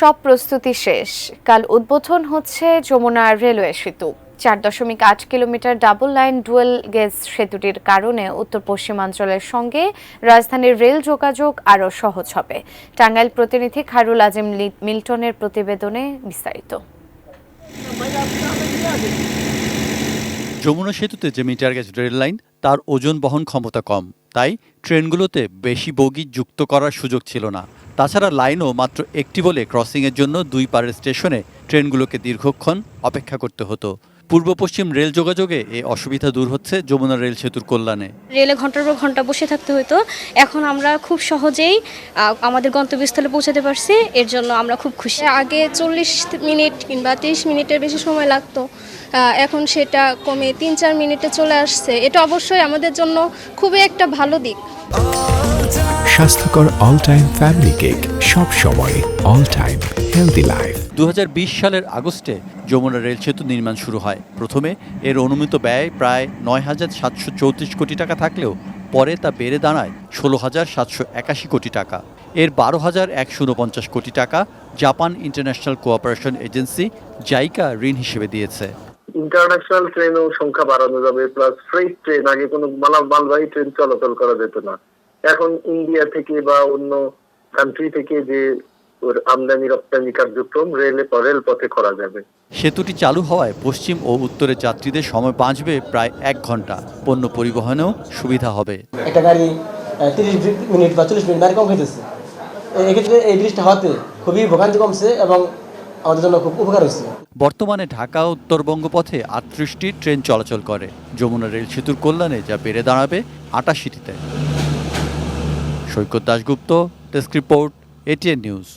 সব প্রস্তুতি শেষ। কাল উদ্বোধন হচ্ছে যমুনা রেলওয়ে সেতু। 4.8 kilometre double line dual gauge সেতুটির কারণে উত্তর পশ্চিমাঞ্চলের সঙ্গে রাজধানীর রেল যোগাযোগ আরও সহজ হবে। টাঙ্গাইল প্রতিনিধি খায়রুল আজিম মিল্টনের প্রতিবেদনে বিস্তারিত। যমুনা সেতুতে যে মিটার গেজ রেল লাইন তার ওজন বহন ক্ষমতা কম, তাই ট্রেনগুলোতে বেশি বগি যুক্ত করার সুযোগ ছিল না। তাছাড়া লাইনও মাত্র একটি বলে ক্রসিংয়ের জন্য দুই পারের স্টেশনে ট্রেনগুলোকে দীর্ঘক্ষণ অপেক্ষা করতে হতো। পূর্ব পশ্চিম রেল যোগাযোগে এই অসুবিধা দূর হচ্ছে যমুনা রেল সেতুর কল্যাণে। রেলে ঘন্টার পর ঘন্টা বসে থাকতে হতো, এখন আমরা খুব সহজেই আমাদের গন্তব্যস্থলে পৌঁছাতে পারছি। এর জন্য আমরা খুব খুশি। আগে 40 মিনিট কিংবা 30 মিনিটের বেশি সময় লাগতো, এখন সেটা কমে 3-4 মিনিটে চলে আসছে। এটা অবশ্যই আমাদের জন্য খুবই একটা ভালো দিক। স্বাস্থ্যকর অল টাইম ফ্যামিলি কেক, সব সময় অল টাইম হেলদি লাইফ। 2020 সালের আগস্টে যমুনা রেল সেতু নির্মাণ শুরু হয়। প্রথমে এর অনুমিত ব্যয় প্রায় 9,734 কোটি টাকা থাকলেও পরে তা বেড়ে দাঁড়ায় 16,781 কোটি টাকা। এর 12,149 কোটি টাকা Japan international cooperation agency JICA ঋণ হিসেবে দিয়েছে। ইন্টারন্যাশনাল ট্রেনও সংখ্যা বাড়ানো যাবে, প্লাস ফ্রেট ট্রেন, আগে কোনো মালবাহী ট্রেন চলাচল করা যেত না, এখন ইন্ডিয়া থেকে বা অন্য কান্ট্রি থেকে যে আমদানি রপ্তানি কার্যক্রম রেলপথে করা যাবে। সেতুটি চালু হওয়ায় পশ্চিম ও উত্তরের যাত্রীদের সময় বাঁচবে প্রায় 1 ঘন্টা। পণ্য পরিবহনেও সুবিধা হবে। একটা গাড়ি 30 মিনিট বা 40 মিনিট কম হইতেছে। এক্ষেত্রে এই ব্রিজটা হওয়াতে খুবই ভোগান্তি কমছে এবং আমাদের জন্য খুব উপকার হচ্ছে। বর্তমানে ঢাকা উত্তরবঙ্গ পথে 38টি ট্রেন চলাচল করে। যমুনা রেল সেতুর কল্যাণে যা বেড়ে দাঁড়াবে 88টিতে। Saikat Dasgupta, desk report, ATN news.